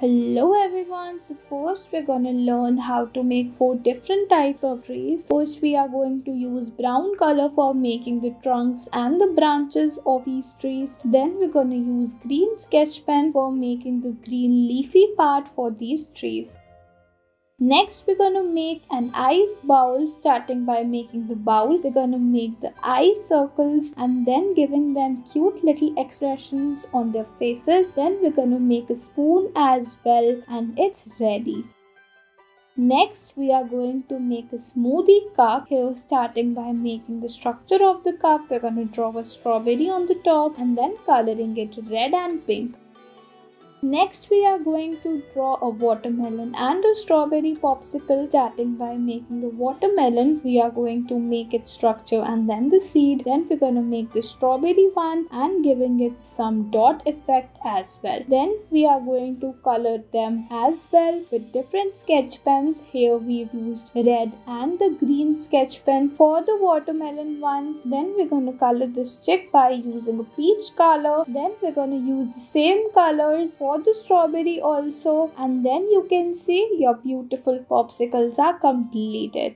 Hello everyone, so first we're gonna learn how to make 4 different types of trees. First we are going to use brown color for making the trunks and the branches of these trees. Then we're gonna use green sketch pen for making the green leafy part for these trees. Next, we're gonna make an ice bowl. Starting by making the bowl, we're gonna make the ice circles and then giving them cute little expressions on their faces. Then we're gonna make a spoon as well, and it's ready. Next, we are going to make a smoothie cup. Here, starting by making the structure of the cup, we're gonna draw a strawberry on the top and then coloring it red and pink. Next, we are going to draw a watermelon and a strawberry popsicle. Starting by making the watermelon, we are going to make its structure and then the seed. Then we're going to make the strawberry one and giving it some dot effect as well. Then we are going to color them as well with different sketch pens. Here we've used red and the green sketch pen for the watermelon one. Then we're going to color this chick by using a peach color. Then we're going to use the same colors for the strawberry also, and then you can see your beautiful popsicles are completed.